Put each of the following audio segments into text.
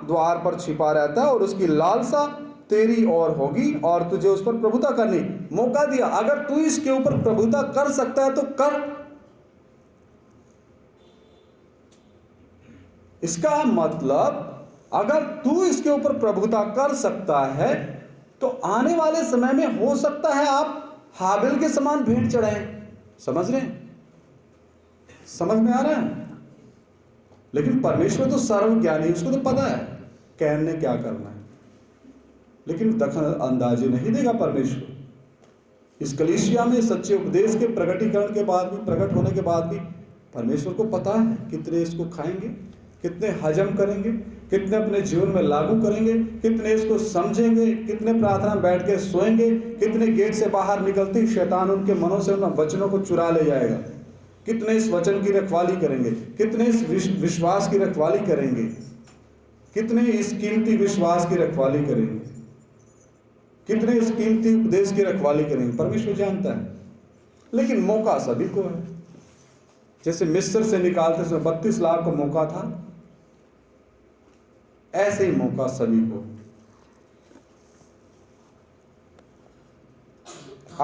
द्वार पर छिपा रहता है और उसकी लालसा तेरी ओर होगी और तुझे उस पर प्रभुता करनी। मौका दिया, अगर तू इसके ऊपर प्रभुता कर सकता है तो कर। इसका मतलब अगर तू इसके ऊपर प्रभुता कर सकता है तो आने वाले समय में हो सकता है आप हाबिल के समान भेंट चढ़ाएं। समझ रहे हैं? समझ में आ रहा है? लेकिन परमेश्वर तो सर्वज्ञानी, उसको तो पता है कैन ने क्या करना है, लेकिन दखल अंदाजी नहीं देगा परमेश्वर। इस कलीसिया में सच्चे उपदेश के प्रकटीकरण के बाद भी, प्रकट होने के बाद भी परमेश्वर को पता है कितने इसको खाएंगे, कितने हजम करेंगे, कितने अपने जीवन में लागू करेंगे, कितने इसको समझेंगे, कितने प्रार्थना में बैठ के सोएंगे, कितने गेट से बाहर निकलते ही शैतान उनके मनों से उन वचनों को चुरा ले जाएगा, कितने इस वचन की रखवाली करेंगे, कितने इस विश्वास की रखवाली करेंगे, कितने इस कीमती विश्वास की रखवाली करेंगे, कितने इस कीमती उपदेश की रखवाली करेंगे, परमेश्वर जानता है। लेकिन मौका सभी को है। जैसे मिस्र से निकालते समय 32 लाख को मौका था, ऐसे ही मौका सभी को।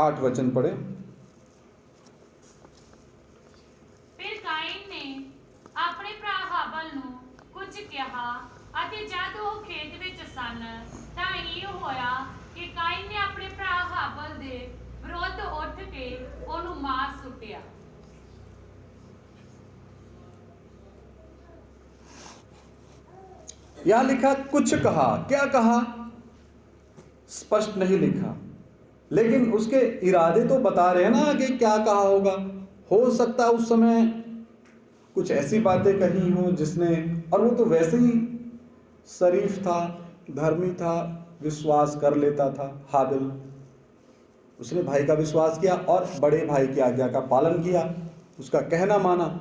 8 वचन पढ़े। फिर काइन ने अपने भरा हाबिल ਨੂੰ ਕੁਝ ਕਿਹਾ ਅਤੇ ਜਦ ਉਹ ਖੇਤ ਵਿੱਚ ਸਨ ਤਾਂ ਇਹ ਹੋਇਆ ਕਿ ਕਾइन ਨੇ ਆਪਣੇ ਭਰਾ ਹਾबिल ਦੇ ਵਿਰੁੱਧ ਉੱਠ ਕੇ ਉਹਨੂੰ ਮਾਰ ਸੁੱਟਿਆ। यहां लिखा कुछ कहा, क्या कहा स्पष्ट नहीं लिखा, लेकिन उसके इरादे तो बता रहे हैं ना कि क्या कहा होगा। हो सकता उस समय कुछ ऐसी बातें कही हो जिसने, और वो तो वैसे ही शरीफ था, धर्मी था, विश्वास कर लेता था हाबिल। उसने भाई का विश्वास किया और बड़े भाई की आज्ञा का पालन किया, उसका कहना माना।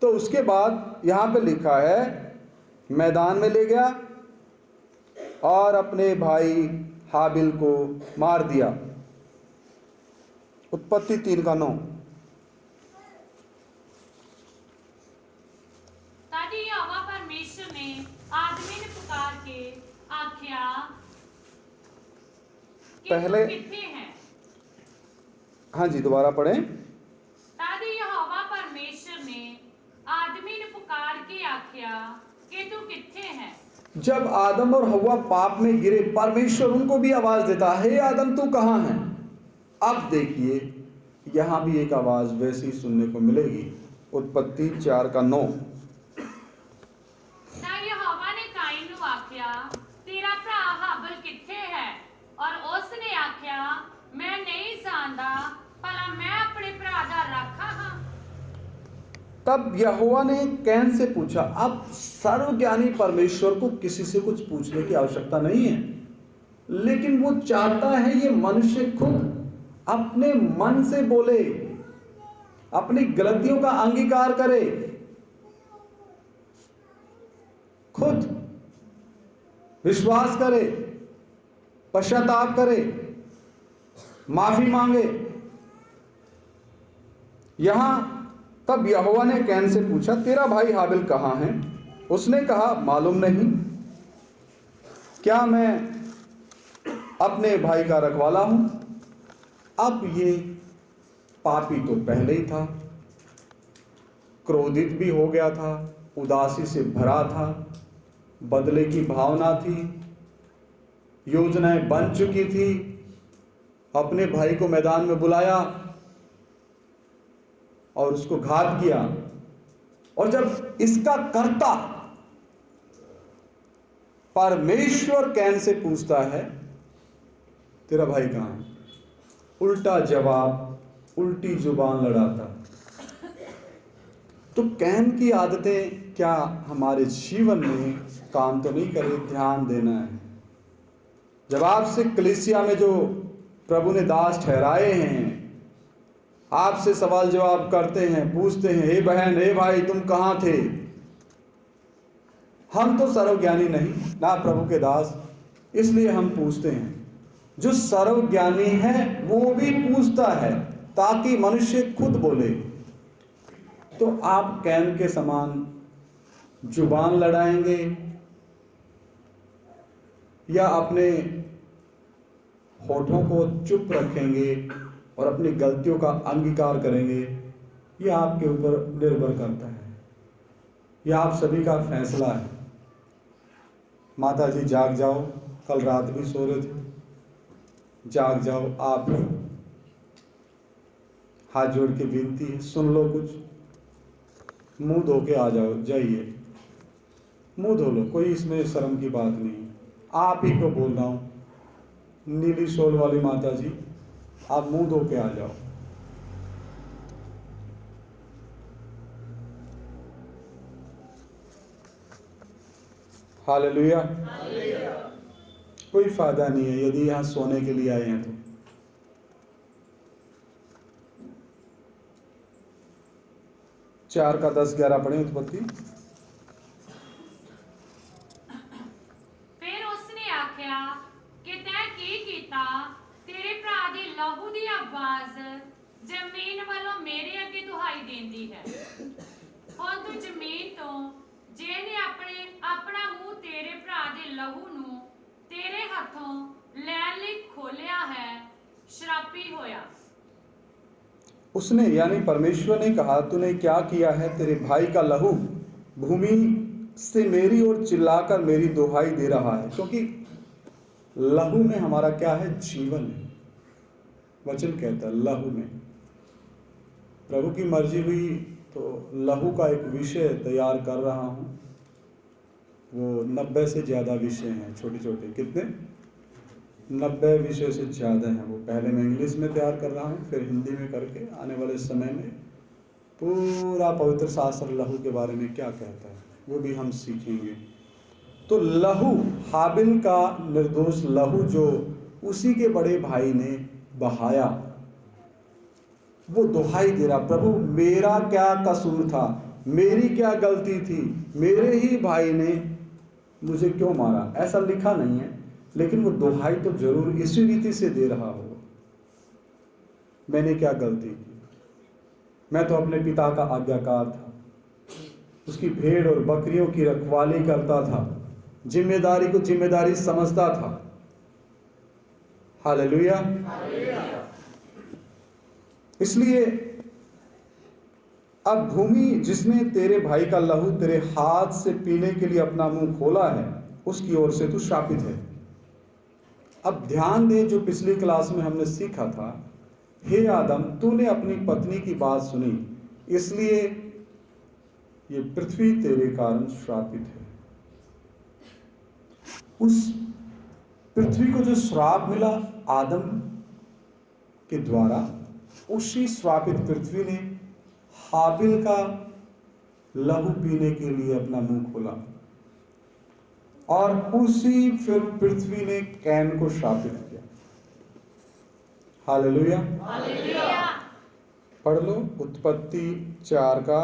तो उसके बाद यहां पे लिखा है मैदान में ले गया और अपने भाई हाबिल को मार दिया। उत्पत्ति 3:9। ताकि यहोवा परमेश्वर ने आदमी ने पुकार के आख्या कि पहले किथे हैं। हाँ जी, दोबारा पढ़ें। ताकि यहोवा परमेश्वर ने आदमी ने पुकार के आख्या कि तू किथे है। जब आदम और हव्वा पाप में गिरे, परमेश्वर उनको भी आवाज देता है, हे आदम तू कहां है। अब देखिए यहां भी एक आवाज वैसी सुनने को मिलेगी। उत्पत्ति 4:9। तां यहोवा ने काइन ਨੂੰ आख्या तेरा भरा हाबिल किथे है और उसने आख्या मैं नहीं जानदा भला मैं अपने भरा दा राखा हां। तब यहोवा ने कैन से पूछा। अब सर्वज्ञानी परमेश्वर को किसी से कुछ पूछने की आवश्यकता नहीं है, लेकिन वो चाहता है ये मनुष्य खुद अपने मन से बोले, अपनी गलतियों का अंगीकार करे, खुद विश्वास करे, पश्चाताप करे, माफी मांगे। यहां तब यहोवा ने कैन से पूछा तेरा भाई हाबिल कहां है। उसने कहा मालूम नहीं, क्या मैं अपने भाई का रखवाला हूं। अब ये पापी तो पहले ही था, क्रोधित भी हो गया था, उदासी से भरा था, बदले की भावना थी, योजनाएं बन चुकी थी, अपने भाई को मैदान में बुलाया और उसको घात किया। और जब इसका कर्ता परमेश्वर कैन से पूछता है तेरा भाई कहां है, उल्टा जवाब, उल्टी जुबान लड़ाता। तो कैन की आदतें क्या हमारे जीवन में काम तो नहीं करे, ध्यान देना है। जब आपसे कलीसिया में जो प्रभु ने दास ठहराए हैं आपसे सवाल जवाब करते हैं, पूछते हैं हे बहन हे भाई तुम कहां थे। हम तो सर्वज्ञानी नहीं ना प्रभु के दास, इसलिए हम पूछते हैं। जो सर्वज्ञानी है वो भी पूछता है ताकि मनुष्य खुद बोले। तो आप कैन के समान जुबान लड़ाएंगे या अपने होठों को चुप रखेंगे और अपनी गलतियों का अंगीकार करेंगे, यह आपके ऊपर निर्भर करता है। यह आप सभी का फैसला है। माता जी जाग जाओ, कल रात भी सो रहे थे, जाग जाओ। आप हाथ जोड़ के विनती है, सुन लो, कुछ मुंह धो के आ जाओ, जाइए मुंह धो लो, कोई इसमें शर्म की बात नहीं है। आप ही को बोल रहा हूँ, नीली शोल वाली माता जी, आप मुंह धो के आ जाओ। हालेलुया। कोई फायदा नहीं है यदि यहां सोने के लिए आए हैं तो। 4 का 10 11 पढ़े उत्पत्ति। फिर उसने आख्या कि तैं की कीता, तेरे भरा दे लहू दी आवाज जमीन वालों मेरे अगे दुहाई देंदी है। हुण तू जमीन तो जिहने अपना मुंह तेरे भरा दे लहू नूं तेरे हथों लैण लई खोलिया है, श्रापी होया। उसने यानी परमेश्वर ने कहा, तूने क्या किया है? तेरे भाई का लहू भूमि से मेरी ओर चिल्लाकर मेरी दुहाई दे रहा है। क्योंकि लहू में हमारा क्या है? जीवन है। वचन कहता है लहू में। प्रभु की मर्जी हुई तो लहू का एक विषय तैयार कर रहा हूं। वो 90 से ज्यादा विषय हैं, छोटे छोटे। कितने? 90 विषय से ज्यादा हैं। वो पहले मैं इंग्लिश में तैयार कर रहा हूँ, फिर हिंदी में करके आने वाले समय में पूरा पवित्र शास्त्र लहू के बारे में क्या कहता है वो भी हम सीखेंगे। तो लहू, हाबिल का निर्दोष लहू जो उसी के बड़े भाई ने बहाया, वो दुहाई दे रहा, प्रभु मेरा क्या कसूर था, मेरी क्या गलती थी, मेरे ही भाई ने मुझे क्यों मारा? ऐसा लिखा नहीं है, लेकिन वो दुहाई तो जरूर इसी रीति से दे रहा होगा। मैंने क्या गलती की? मैं तो अपने पिता का आज्ञाकार था, उसकी भेड़ और बकरियों की रखवाली करता था, जिम्मेदारी को जिम्मेदारी समझता था। हालेलुया। इसलिए अब भूमि जिसने तेरे भाई का लहू तेरे हाथ से पीने के लिए अपना मुंह खोला है, उसकी ओर से तू शापित है। अब ध्यान दे, जो पिछली क्लास में हमने सीखा था, हे आदम तूने अपनी पत्नी की बात सुनी, इसलिए ये पृथ्वी तेरे कारण श्रापित है। उस पृथ्वी को जो श्राप मिला आदम के द्वारा, उसी श्रापित पृथ्वी ने हाबिल का लहू पीने के लिए अपना मुंह खोला, और उसी फिर पृथ्वी ने कैन को श्रापित किया। हालेलुया। पढ़ लो उत्पत्ति 4 का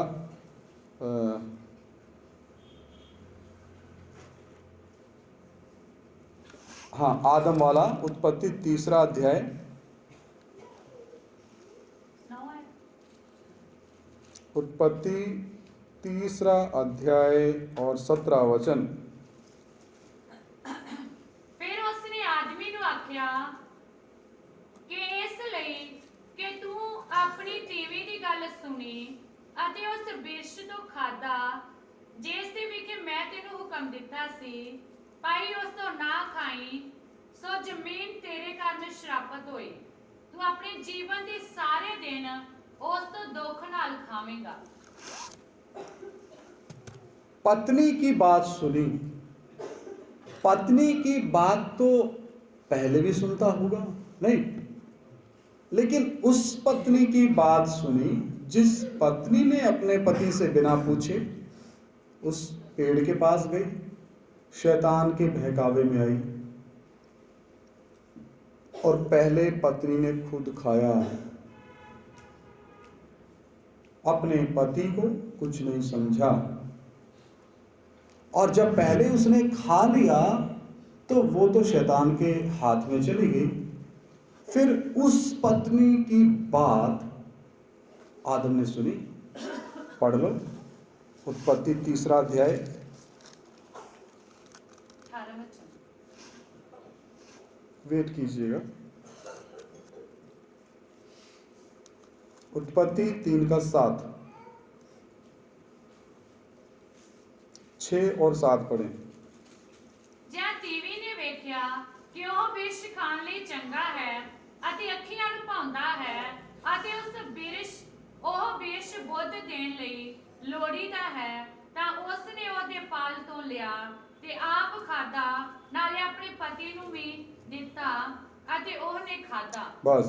आदम वाला उत्पत्ति 3 अध्याय, उत्पत्ति 3 अध्याय और 17 वचन। फिर उसने आदमी नूं आख्या कि इस लई कि तू अपनी तीवी दी गल सुनी अते उस बिरछ तो खादा जिस दे विखे मैं तेनू हुक्म दिता सी, पाई उस तो ना खाई, सो जमीन तेरे कारण श्रापित होई। तू अपने जीवन दे सारे दिन उस तो दुख नाल खावेंगा। पत्नी की बात सुनी। पत्नी की बात तो पहले भी सुनता होगा, नहीं, लेकिन उस पत्नी की बात सुनी जिस पत्नी ने अपने पति से बिना पूछे उस पेड़ के पास गई, शैतान के बहकावे में आई, और पहले पत्नी ने खुद खाया, अपने पति को कुछ नहीं समझा। और जब पहले उसने खा लिया तो वो तो शैतान के हाथ में चली गई। फिर उस पत्नी की बात आदम ने सुनी। पढ़ लो उत्पत्ति 3 अध्याय 18 वचन। वेट कीजिएगा। उत्पत्ति 3:7, 6 और 7 पढ़ें। ਜਾਂ ਤੀਵੀ ਨੇ ਵੇਖਿਆ ਕਿ ਉਹ ਬਿਰਛ ਖਾਣ ਲਈ ਚੰਗਾ ਹੈ ਅਤੇ ਅੱਖੀਆਂ ਨੂੰ ਭਾਉਂਦਾ ਹੈ ਅਤੇ ਉਹ ਬਿਰਛ ਬੁੱਧ ਦੇਣ ਲਈ ਲੋੜੀਦਾ ਹੈ, ਤਾਂ ਉਸ ਨੇ ਉਹਦੇ ਫਲ ਤੋਂ ਲਿਆ ਤੇ ਆਪ ਖਾਧਾ, ਨਾਲੇ ਆਪਣੇ ਪਤੀ ਨੂੰ ਵੀ ਦਿੱਤਾ ਅਤੇ ਉਹਨੇ ਖਾਧਾ। बस,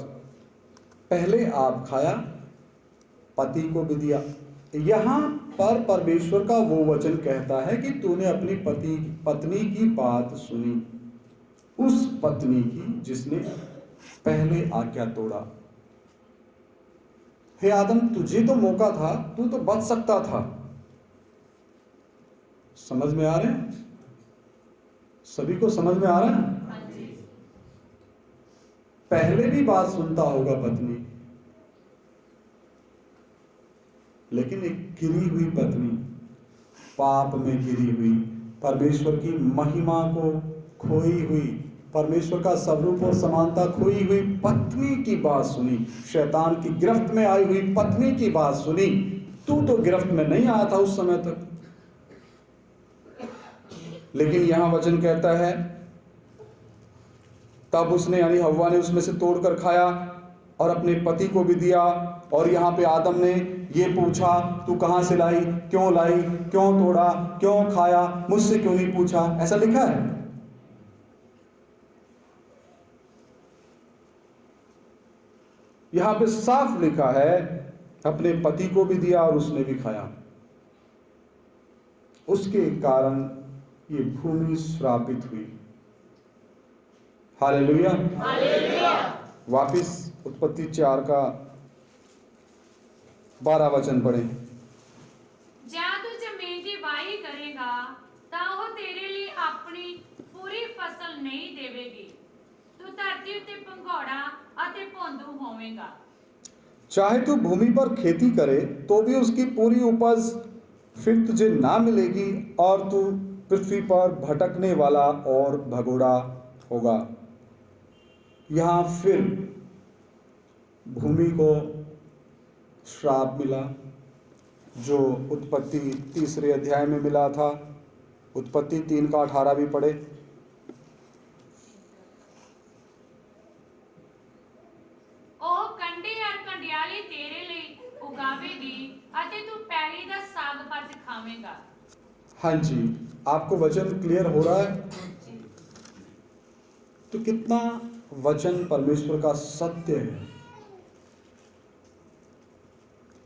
पहले आप खाया, पति को भी दिया। यहाँ पर परमेश्वर का वो वचन कहता है कि तूने अपनी पत्नी की बात सुनी, उस पत्नी की जिसने पहले आज्ञा तोड़ा। हे आदम, तुझे तो मौका था, तू तो बच सकता था। समझ में आ रहे हैं? सभी को समझ में आ रहा है? पहले भी बात सुनता होगा पत्नी, लेकिन एक गिरी हुई पत्नी, पाप में गिरी हुई, परमेश्वर की महिमा को खोई हुई, परमेश्वर का स्वरूप और समानता खोई हुई पत्नी की बात सुनी, शैतान की गिरफ्त में आई हुई पत्नी की बात सुनी। तू तो गिरफ्त में नहीं आया था उस समय तक, लेकिन यहां वचन कहता है तब उसने यानी हव्वा ने उसमें से तोड़कर खाया और अपने पति को भी दिया। और यहां पे आदम ने ये पूछा, तू कहां से लाई, क्यों तोड़ा, क्यों खाया, मुझसे क्यों नहीं पूछा? ऐसा लिखा है। यहां पे साफ लिखा है अपने पति को भी दिया और उसने भी खाया। उसके कारण ये भूमि श्रापित हुई। हालेलुया। वापिस उत्पत्ति 4:12 वचन पढ़ें। ਜਾਂ ਤੂੰ ਜ਼ਮੀਨ ਦੀ ਵਾਹੀ ਕਰੇਗਾ ਤਾਂ ਉਹ ਤੇਰੇ ਲਈ ਆਪਣੀ ਪੂਰੀ ਫਸਲ ਨਹੀਂ ਦੇਵੇਗੀ, ਤੂੰ ਧਰਤੀ ਉੱਤੇ ਭੰਗੌੜਾ ਅਤੇ ਭੌਂਦੂ ਹੋਵੇਗਾ। चाहे तू भूमि पर खेती करे तो भी उसकी पूरी उपज फिर तुझे ना मिलेगी और तू पृथ्वी पर भटकने वाला और भगोड़ा होगा। यहाँ फिर भूमि को श्राप मिला जो उत्पत्ति 3 अध्याय में मिला था। उत्पत्ति 3:18 भी पढ़े। ਉਹ ਕੰਡੇ ਅਰ ਕੰਡਿਆਲੀ ਤੇਰੇ ਲਈ ਉਗਾਵੇਗੀ ਅਤੇ ਤੂੰ ਪੈਲੀ ਦਾ ਸਾਗ ਪੱਤ ਖਾਵੇਂਗਾ। हाँ जी, आपको वचन क्लियर हो रहा है? तो कितना वचन परमेश्वर का सत्य है।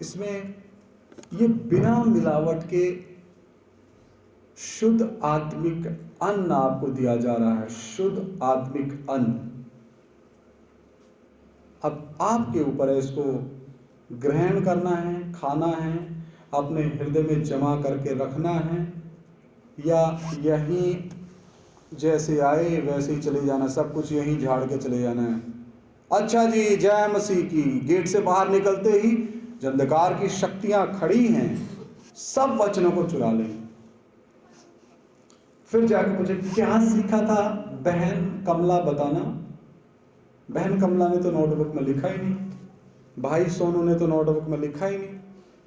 इसमें ये बिना मिलावट के शुद्ध आत्मिक अन्न आपको दिया जा रहा है, शुद्ध आत्मिक अन्न। अब आपके ऊपर है इसको ग्रहण करना है, खाना है, अपने हृदय में जमा करके रखना है, या यहीं जैसे आए वैसे ही चले जाना, सब कुछ यहीं झाड़ के चले जाना है। अच्छा जी, जय मसीह की। गेट से बाहर निकलते ही जो अंधकार की शक्तियां खड़ी हैं सब वचनों को चुरा लें। फिर जाकर मुझे क्या सीखा था बहन कमला बताना। बहन कमला ने तो नोटबुक में लिखा ही नहीं, भाई सोनू ने तो नोटबुक में लिखा ही नहीं।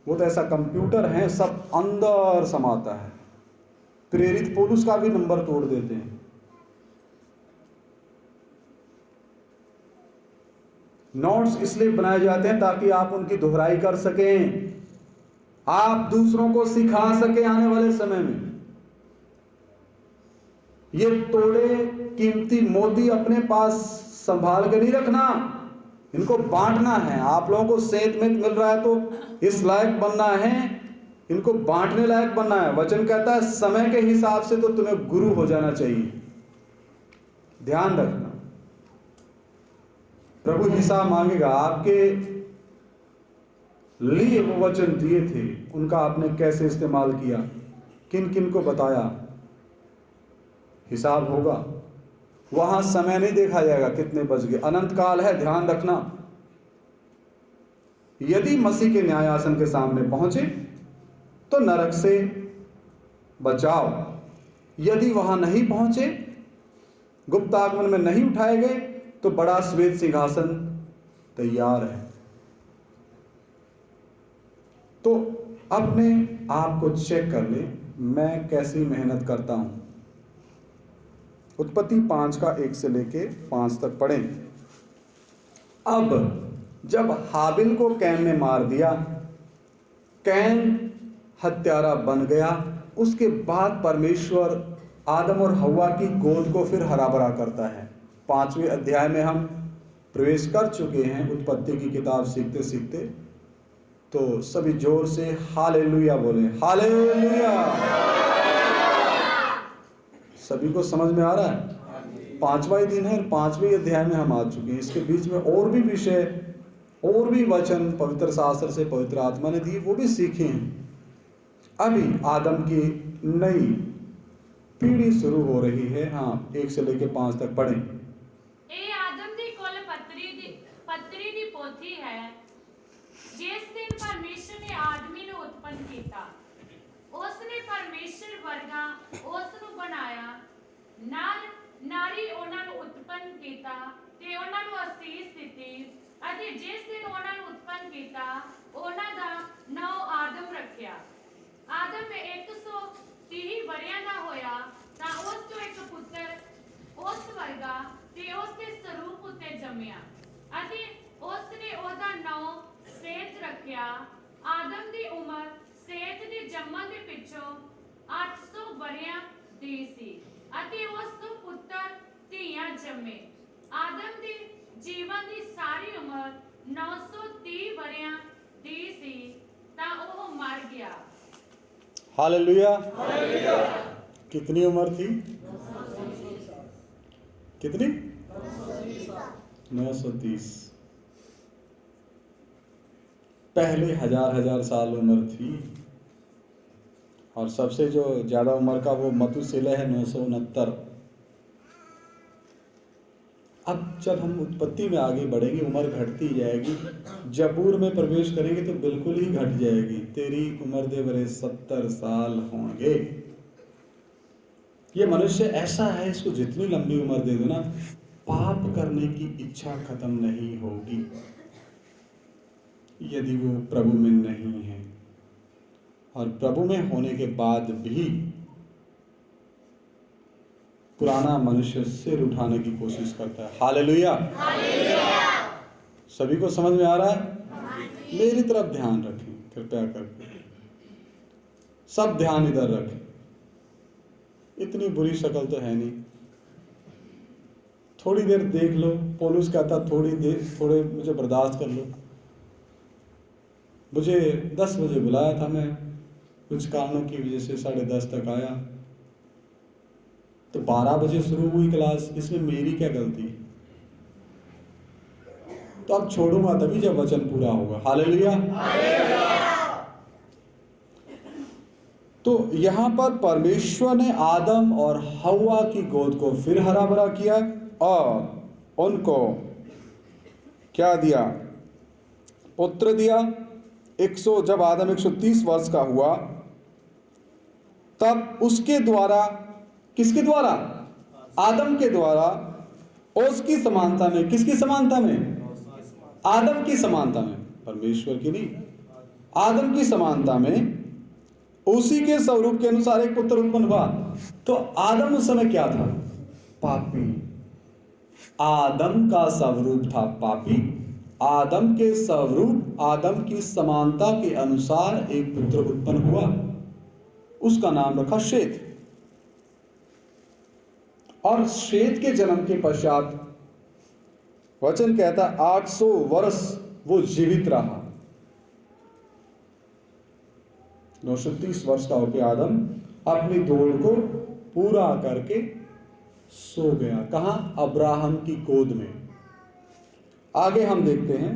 वो तो ऐसा कंप्यूटर है, सब अंदर समाता है। प्रेरित पौलुस का भी नंबर तोड़ देते हैं। नोट्स इसलिए बनाए जाते हैं ताकि आप उनकी दोहराई कर सकें, आप दूसरों को सिखा सके आने वाले समय में। ये तोड़े कीमती मोती अपने पास संभाल के नहीं रखना, इनको बांटना है। आप लोगों को सेहत में मिल रहा है तो इस लायक बनना है, इनको बांटने लायक बनना है। वचन कहता है समय के हिसाब से तो तुम्हें गुरु हो जाना चाहिए। ध्यान रखना, प्रभु हिसाब मांगेगा। आपके लिए वो वचन दिए थे, उनका आपने कैसे इस्तेमाल किया, किन किन को बताया, हिसाब होगा। वहां समय नहीं देखा जाएगा कितने बज गए, अनंत काल है। ध्यान रखना, यदि मसीह के न्याय आसन के सामने पहुंचे तो नरक से बचाओ। यदि वहां नहीं पहुंचे, गुप्त आगमन में नहीं उठाए गए, तो बड़ा श्वेत सिंहासन तैयार है। तो अपने आप को चेक कर ले, मैं कैसी मेहनत करता हूं। उत्पत्ति 5 का 1 से लेके 5 तक पढ़ें। अब जब हाबिल को कैन ने मार दिया, कैन हत्यारा बन गया, उसके बाद परमेश्वर आदम और हव्वा की गोद को फिर हरा भरा करता है। 5वें अध्याय में हम प्रवेश कर चुके हैं उत्पत्ति की किताब सीखते सीखते। तो सभी जोर से हालेलुया बोलें, हालेलुया। सभी को समझ में आ रहा है? 5वां दिन है और 5वें अध्याय में हम आ चुके हैं। इसके बीच में और भी विषय, और भी वचन पवित्र शास्त्र से पवित्र आत्मा ने दिए, वो भी सीखे हैं। अभी आदम की नई पीढ़ी शुरू हो रही है। हाँ, 1 से लेके 5 तक पढ़ें। ਇਹ ਆਦਮ ਦੀ ਕੁੱਲ ਪੱਤਰੀ ਦੀ ਪੋਥੀ ਹੈ। ਜਿਸ ਦਿਨ ਪਰਮੇਸ਼ਰ ਨੇ ਆਦਮੀ ਨੂੰ ਉਤਪੰਨ ਕੀਤਾ, ਉਸ ਨੇ ਪਰਮੇਸ਼ਰ ਵਰਗਾ ਉਸ ਨੂੰ ਬਣਾਇਆ, ਨਾਰੀ ਉਹਨਾਂ ਨੂੰ ਉਤਪੰਨ ਕੀਤਾ ਤੇ ਉਹਨਾਂ ਨੂੰ ਅਸੀਸ ਦਿੱਤੀ। ਅਤੇ ਜਿਸ ਦਿਨ ਉਹਨਾਂ ਨੂੰ ਉਤਪੰਨ ਕੀਤਾ, ਉਹਨਾਂ ਦਾ ਨਾਮ ਆਦਮ ਰੱਖਿਆ। ਆਦਮ 130 ਵਰ੍ਹਿਆਂ ਦਾ ਹੋਇਆ ਤਾਂ ਉਸ ਤੋਂ ਇੱਕ ਪੁੱਤਰ ਉਸ ਵਰਗਾ ਤੇ ਉਸ ਦੇ ਸਰੂਪ ਉੱਤੇ ਜੰਮਿਆ ਅਤੇ ਉਸ ਨੇ ਉਹਦਾ ਨਾਮ ਸੇਤ ਰੱਖਿਆ। ਆਦਮ ਦੀ ਉਮਰ ਸੇਤ ਦੇ ਜੰਮਣ ਦੇ ਪਿੱਛੋਂ 800 ਵਰ੍ਹਿਆਂ ਦੀ ਸੀ ਅਤੇ ਉਸ ਤੋਂ ਪੁੱਤਰ ਧੀਆਂ ਜੰਮੇ। ਆਦਮ ਦੀ ਜੀਵਨ ਦੀ ਸਾਰੀ ਉਮਰ 930 ਵਰ੍ਹਿਆਂ ਦੀ ਸੀ ਤਾਂ ਉਹ ਮਰ ਗਿਆ। हालेलुया। कितनी उम्र थी? कितनी? 930। पहले हजार साल उम्र थी। और सबसे जो ज्यादा उम्र का वो मतुसेलह है, 969। अब जब हम उत्पत्ति में आगे बढ़ेंगे, उम्र घटती जाएगी। जबूर में प्रवेश करेंगे तो बिल्कुल ही घट जाएगी। तेरी उम्र दे बरे 70 साल होंगे। ये मनुष्य ऐसा है, इसको जितनी लंबी उम्र दे दो ना, पाप करने की इच्छा खत्म नहीं होगी यदि वो प्रभु में नहीं है। और प्रभु में होने के बाद भी पुराना मनुष्य सिर उठाने की कोशिश करता है। हालेलुया। सभी को समझ में आ रहा है? मेरी तरफ ध्यान रखें कृपया करके, सब ध्यान इधर रखें। इतनी बुरी शक्ल तो है नहीं, थोड़ी देर देख लो। पौलुस कहता थोड़े मुझे बर्दाश्त कर लो। मुझे 10 बजे बुलाया था, मैं कुछ कारणों की वजह से 10:30 तक आया, तो 12 बजे शुरू हुई क्लास। इसमें मेरी क्या गलती? तो अब छोड़ूंगा तभी जब वचन पूरा होगा। हालेलुया। तो यहां पर परमेश्वर ने आदम और हव्वा की गोद को फिर हरा भरा किया और उनको क्या दिया? पुत्र दिया। जब आदम 130 वर्ष का हुआ, तब उसके द्वारा, किसके द्वारा? आदम के द्वारा, उसकी समानता में। किसकी समानता में? आदम की समानता में, परमेश्वर की नहीं, आदम की समानता में उसी के स्वरूप के अनुसार एक पुत्र उत्पन्न हुआ। तो आदम उस समय क्या था? पापी। आदम का स्वरूप था पापी। आदम के स्वरूप, आदम की समानता के अनुसार एक पुत्र उत्पन्न हुआ, उसका नाम रखा शेत। और शेत के जन्म के पश्चात वचन कहता 800 वर्ष वो जीवित रहा। 930 वर्ष का होकर आदम अपनी दौड़ को पूरा करके सो गया। कहां? अब्राहम की गोद में। आगे हम देखते हैं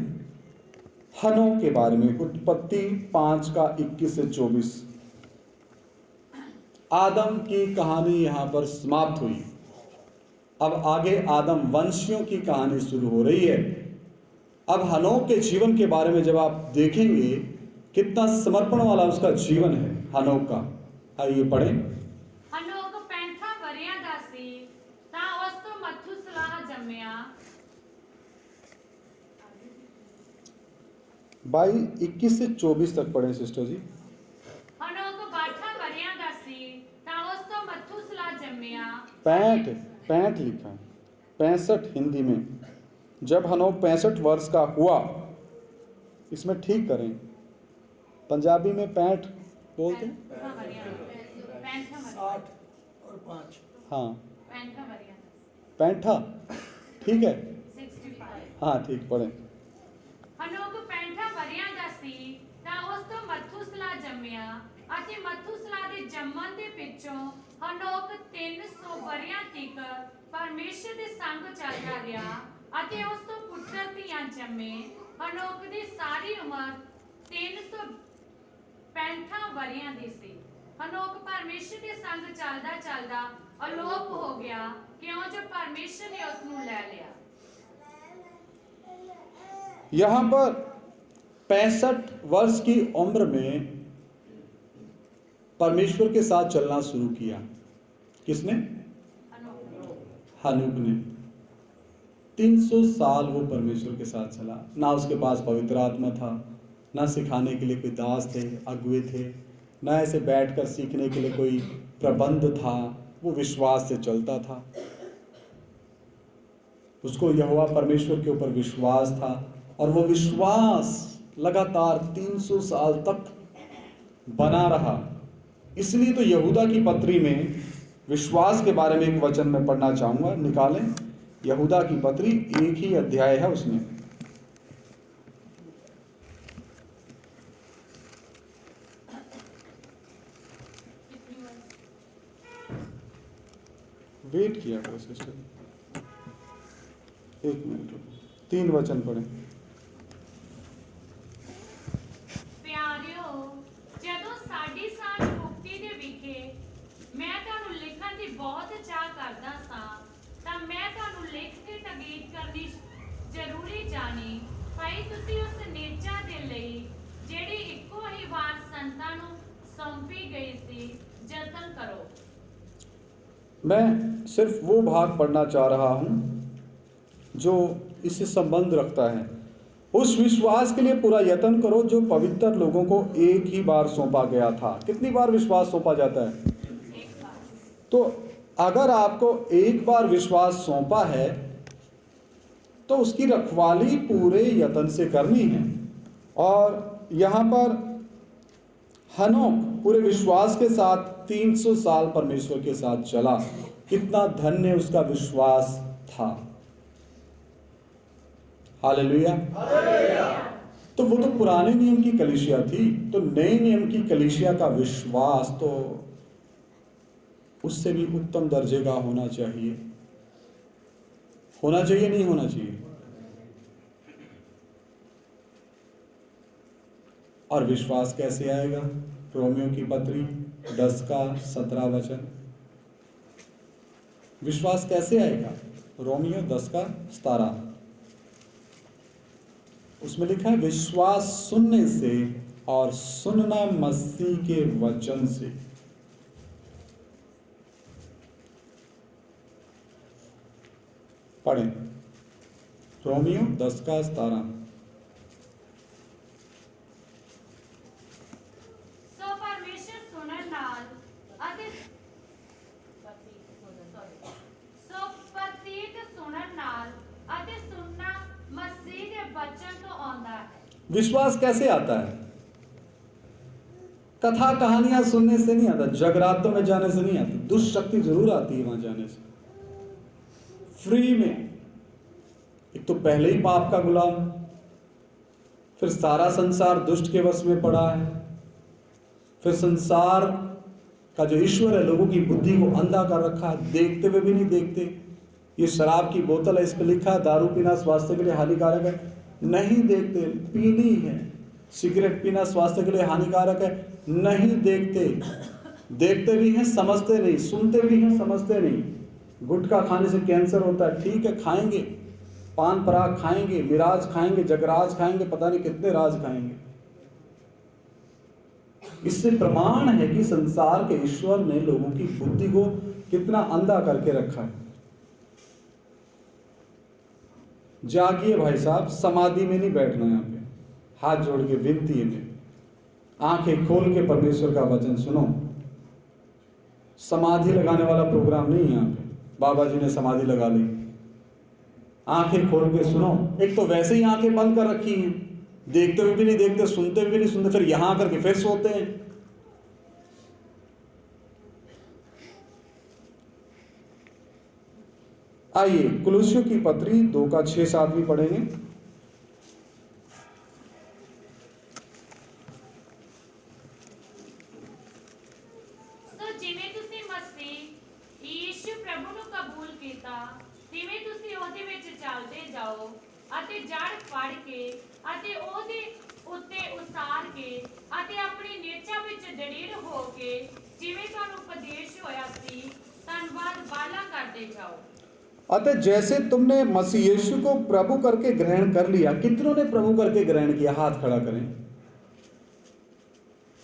हनोक के बारे में, उत्पत्ति 5 का 21 से 24। आदम की कहानी यहां पर समाप्त हुई। अब आगे आदम वंशियों की कहानी शुरू हो रही है। अब हनोक के जीवन के बारे में जब आप देखेंगे, कितना समर्पण वाला उसका जीवन है। हनोक का। आइए पढ़ें। ਹਨੋਕ 65 ਵਰਿਆਂ ਦਾ ਸੀ ਤਾਂ ਉਸ ਤੋਂ ਮਥੂਸਲਾਹ ਜੰਮਿਆ। 21 से 24 तक पढ़ें सिस्टर जी। ਹਨੋਕ 62 ਵਰਿਆਂ ਦਾ ਸੀ ਤਾਂ ਉਸ ਤੋਂ ਮਥੂਸਲਾਹ ਜੰਮਿਆ। 65 लिखा है, 65 हिंदी में। जब हनोक 65 वर्ष का हुआ, इसमें ठीक करें, पंजाबी में 65 बोलते हैं, 65 ਵਰਿਆਂ ਦਾ। 8 और 5 हाँ 65 ਵਰਿਆਂ ਦਾ 65 ठीक है, 65। हाँ ठीक पढ़ें। ਹਨੋਕ 65 ਵਰਿਆਂ ਦਾ ਸੀ ਤਾਂ ਉਸ ਤੋਂ ਮਥੂਸਲਾਹ ਜੰਮਿਆ ਅਤੇ ਮਥੂਸਲਾਹ ਦੇ ਜੰਮਣ ਦੇ ਪਿੱਛੋਂ ਹਨੋਕ 300 ਵਰਿਆਂ ਤੱਕ ਪਰਮੇਸ਼ਰ ਦੇ ਸੰਗ ਚੱਲਦਾ ਰਿਹਾ ਅਤੇ ਉਸ ਤੋਂ ਪੁੱਤਰ ਧੀਆਂ ਜੰਮੇ। ਹਨੋਕ ਦੀ ਸਾਰੀ ਉਮਰ 365 ਵਰਿਆਂ ਦੀ ਸੀ। ਹਨੋਕ ਪਰਮੇਸ਼ਰ ਦੇ ਸੰਗ ਚੱਲਦਾ ਚੱਲਦਾ ਅਲੋਪ ਹੋ ਗਿਆ ਕਿਉਂ ਜੋ ਪਰਮੇਸ਼ਰ ਨੇ ਉਸ ਨੂੰ ਲੈ ਲਿਆ। यहाँ पर 65 वर्ष की उम्र में परमेश्वर के साथ चलना शुरू किया। किसने? हनोक ने। 300 साल वो परमेश्वर के साथ चला। ना उसके पास पवित्र आत्मा था, ना सिखाने के लिए कोई दास थे, अगुवे थे, ना ऐसे बैठकर सीखने के लिए कोई प्रबंध था। वो विश्वास से चलता था। उसको यहोवा परमेश्वर के ऊपर विश्वास था और वो विश्वास लगातार 300 साल तक बना रहा। इसलिए तो यहूदा की पत्री में विश्वास के बारे में एक वचन मैं पढ़ना चाहूंगा, निकालें। यहूदा की पत्री एक ही अध्याय है उसमें। वेट किया करो सिस्टर, 1 मिनट, 3 वचन पढ़ें। ਪਿਆਰਿਓ, ਜਦੋਂ ਸਾਡੀ ਸਾਂਝ ਮੁਕਤੀ ਦੇ ਵਿਖੇ ਮੈਂ ਤੁਹਾਨੂੰ ਲਿਖਣ ਦੀ ਬਹੁਤ ਚਾਹ ਕਰਦਾ ਸਾਂ ਤਾਂ ਮੈਂ ਤੁਹਾਨੂੰ ਲਿਖ ਕੇ ਤਾਕੀਦ ਕਰਨੀ ਜ਼ਰੂਰੀ ਜਾਣੀ ਭਾਈ ਤੁਸੀਂ ਉਸ ਨੇਚਾ ਦੇ ਲਈ ਜਿਹੜੀ ਇੱਕੋ ਹੀ ਵਾਰ ਸੰਤਾਂ ਨੂੰ ਸੌਂਪੀ ਗਈ ਸੀ ਯਤਨ ਕਰੋ। मैं सिर्फ वो भाग पढ़ना चाह रहा हूं जो इससे संबंध रखता है। उस विश्वास के लिए पूरा यत्न करो जो पवित्र लोगों को एक ही बार सौंपा गया था। कितनी बार विश्वास सौंपा जाता है? ਇੱਕ ਵਾਰ तो अगर आपको एक बार विश्वास सौंपा है तो उसकी रखवाली पूरे यत्न से करनी है। और यहाँ पर हनोक पूरे विश्वास के साथ 300 साल परमेश्वर के साथ चला। कितना धन्य उसका विश्वास था। हालेलुया। तो वो तो पुराने नियम की कलीसिया थी, तो नए नियम की कलीसिया का विश्वास तो उससे भी उत्तम दर्जे का होना चाहिए। होना चाहिए, नहीं होना चाहिए? और विश्वास कैसे आएगा? रोमियो की पत्री 10 का 17 वचन। विश्वास कैसे आएगा? रोमियो 10 का 17, उसमें लिखा है विश्वास सुनने से और सुनना मसीह के वचन से। पढ़ें रोमियो 10 का 17। ਸੋ ਪਰਮੇਸ਼ਰ ਸੁਣਨ ਨਾਲ ਅਤੇ ਸੋ ਪ੍ਰਤੀਕ ਸੁਣਨ ਨਾਲ ਅਤੇ ਸੁਣਨਾ ਮਸੀਹ ਦੇ ਬਚਨ ਤੋਂ ਆਉਂਦਾ ਹੈ। विश्वास कैसे आता है? कथा कहानियां सुनने से नहीं आता, जगरातों में जाने से नहीं आता। दुष्ट शक्ति जरूर आती है वहां जाने से। फ्री में एक तो पहले ही पाप का गुलाम, फिर सारा संसार दुष्ट के वश में पड़ा है, फिर संसार का जो ईश्वर है लोगों की बुद्धि को अंधा कर रखा है, देखते हुए भी नहीं देखते। ये शराब की बोतल है, इस पर लिखा है दारू पीना स्वास्थ्य के लिए हानिकारक है, नहीं देखते, पीनी है। सिगरेट पीना स्वास्थ्य के लिए हानिकारक है, नहीं देखते। देखते भी हैं, समझते नहीं, सुनते भी हैं, समझते नहीं। गुटखा खाने से कैंसर होता है, ठीक है खाएंगे, पान पराग खाएंगे, मिराज खाएंगे, जगराज खाएंगे, पता नहीं कितने राज खाएंगे। इससे प्रमाण है कि संसार के ईश्वर ने लोगों की बुद्धि को कितना अंधा करके रखा है। जागिए भाई साहब, समाधि में नहीं बैठना, यहाँ पे हाथ जोड़ के विनती है मेरी, आंखें खोल के परमेश्वर का वचन सुनो। समाधि लगाने वाला प्रोग्राम नहीं है यहाँ पे, बाबा जी ने समाधि लगा ली। आंखें खोल के सुनो। एक तो वैसे ही आंखें बंद कर रखी हैं, देखते हुए भी नहीं देखते, सुनते हुए भी नहीं सुनते, फिर यहां करके फिर सोते हैं। आइए कुलुस्सियों की पत्री 2:6-7 भी पढ़ेंगे। ਸੋ ਜਿਵੇਂ ਤੁਸੀਂ ਮਸੀਹ ਯੀਸ਼ੂ ਪ੍ਰਭੂ ਨੂੰ ਕਬੂਲ ਕੀਤਾ, ਤਿਵੇਂ ਤੁਸੀਂ ਉਹਦੇ ਵਿੱਚ ਚੱਲਦੇ ਜਾਓ ਅਤੇ ਜੜ ਫੜ ਕੇ ਅਤੇ ਉਹਦੇ ਉੱਤੇ ਉਸਾਰ ਕੇ ਅਤੇ ਆਪਣੀ ਨਿਹਚਾ ਵਿੱਚ ਦ੍ਰਿੜ ਹੋ ਕੇ ਜਿਵੇਂ ਤੁਹਾਨੂੰ ਉਪਦੇਸ਼ ਹੋਇਆ ਸੀ ਧੰਨਵਾਦ ਵਾਲਾ ਕਰਦੇ ਜਾਓ। अतः जैसे तुमने मसीह यीशु को प्रभु करके ग्रहण कर लिया। कितनों ने प्रभु करके ग्रहण किया? हाथ खड़ा करें,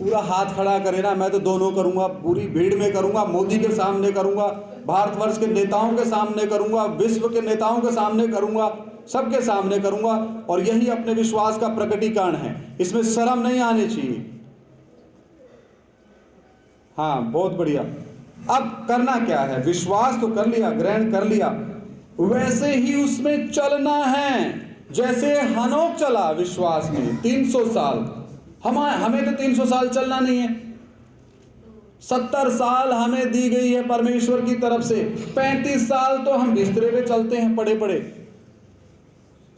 पूरा हाथ खड़ा करें ना। मैं तो दोनों करूंगा, पूरी भीड़ में करूंगा, मोदी के सामने करूंगा, भारतवर्ष के नेताओं के सामने करूंगा, विश्व के नेताओं के सामने करूंगा, सबके सामने करूंगा। और यही अपने विश्वास का प्रकटीकरण है, इसमें शर्म नहीं आनी चाहिए। हाँ, बहुत बढ़िया। अब करना क्या है? विश्वास तो कर लिया, ग्रहण कर लिया, वैसे ही उसमें चलना है जैसे हनोक चला विश्वास में 300 साल। हमें तो 300 साल चलना नहीं है, 70 साल हमें दी गई है परमेश्वर की तरफ से। 35 साल तो हम बिस्तरे पे चलते हैं पड़े पड़े,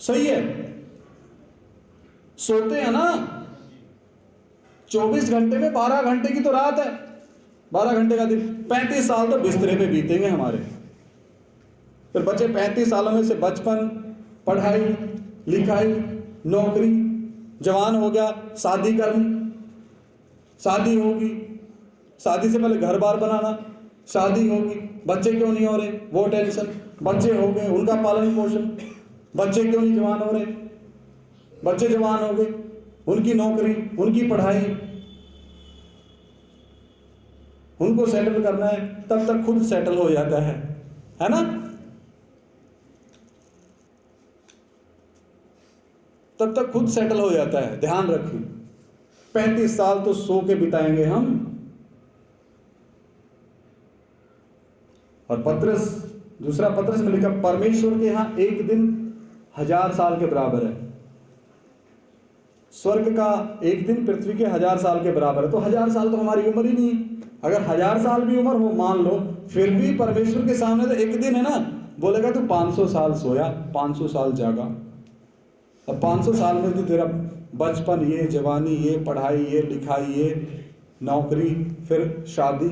सही है, सोते हैं ना। 24 घंटे में 12 घंटे की तो रात है, 12 घंटे का दिन। 35 साल तो बिस्तरे पे बीतेंगे हमारे। फिर बचे 35 सालों में से बचपन, पढ़ाई लिखाई, नौकरी, जवान हो गया, शादी करनी, शादी होगी, शादी से पहले घर बार बनाना, शादी होगी, बच्चे क्यों नहीं हो रहे, वो टेंशन, बच्चे हो गए, उनका पालन पोषण, बच्चे क्यों नहीं जवान हो रहे, बच्चे जवान हो गए, उनकी नौकरी, उनकी पढ़ाई, उनको सेटल करना है, तब तक खुद सेटल हो जाता है ना। तब तक खुद सेटल हो जाता है। ध्यान रखिए, 35 साल तो सो के बिताएंगे हम। और पत्रस, दूसरा पत्रस में लिखा, परमेश्वर के यहां एक दिन 1000 साल के बराबर है। स्वर्ग का एक दिन पृथ्वी के 1000 साल के बराबर है। तो 1000 साल तो हमारी उम्र ही नहीं है। अगर 1000 साल भी उम्र हो मान लो, फिर भी परमेश्वर के सामने तो एक दिन है ना। बोलेगा तू 500 साल सोया, 500 साल जागा। अब 500 साल में तो तेरा बचपन, ये जवानी, ये पढ़ाई, ये लिखाई, ये नौकरी, फिर शादी,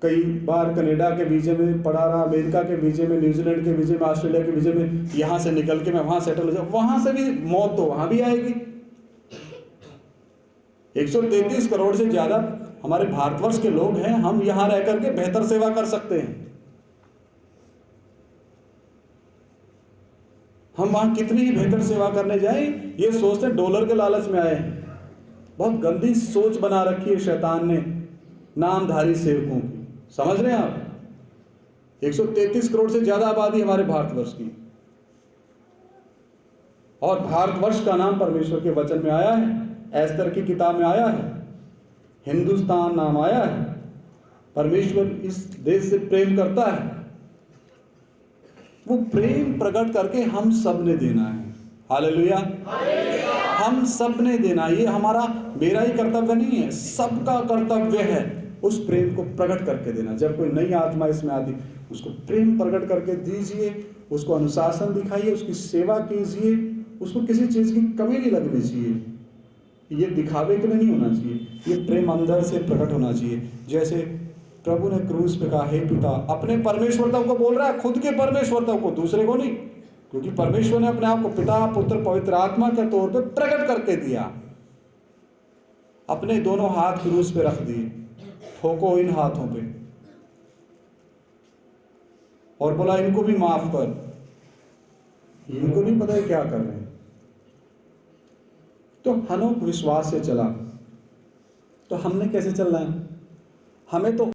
कई बार कनाडा के वीजे में पढ़ा रहा, अमेरिका के वीजे में, न्यूजीलैंड के वीजे में, ऑस्ट्रेलिया के वीजे में, यहां से निकल के मैं वहां सेटल हो जाऊं, वहां से भी मौत तो वहां भी आएगी। 133 करोड़ से ज्यादा हमारे भारतवर्ष के लोग हैं, हम यहां रह करके बेहतर सेवा कर सकते हैं। हम वहां कितनी ही बेहतर सेवा करने जाएं, ये सोचते डॉलर के लालच में आए हैं। बहुत गंदी सोच बना रखी है शैतान ने नामधारी सेवकों की। समझ रहे हैं आप? 133 करोड़ से ज्यादा आबादी हमारे भारतवर्ष की, और भारतवर्ष का नाम परमेश्वर के वचन में आया है, एस्तर की किताब में आया है, हिंदुस्तान नाम आया है। परमेश्वर इस देश से प्रेम करता है। वो प्रेम प्रकट करके हम सब ने देना है। हालेलुया, हम सब ने देना। ये हमारा, मेरा ही कर्तव्य नहीं है, सबका कर्तव्य है उस प्रेम को प्रकट करके देना। जब कोई नई आत्मा इसमें आती, उसको प्रेम प्रकट करके दीजिए, उसको अनुशासन दिखाइए, उसकी सेवा कीजिए, उसको किसी चीज की कमी नहीं लगनी चाहिए। ये दिखावे के लिए नहीं होना चाहिए, ये प्रेम अंदर से प्रकट होना चाहिए। जैसे प्रभु ने क्रूस पे कहा, हे पिता, अपने परमेश्वरता को बोल रहा है, खुद के परमेश्वरता को, दूसरे को नहीं, क्योंकि परमेश्वर ने अपने आप को पिता, पुत्र, पवित्र आत्मा के तौर पे प्रकट करके दिया। अपने दोनों हाथ क्रूस पे रख दिए, ठोको इन हाथों पे, और बोला इनको भी माफ कर, इनको नहीं पता है क्या कर रहे हैं। तो हनोक विश्वास से चला। तो हमने कैसे चलना है? हमें तो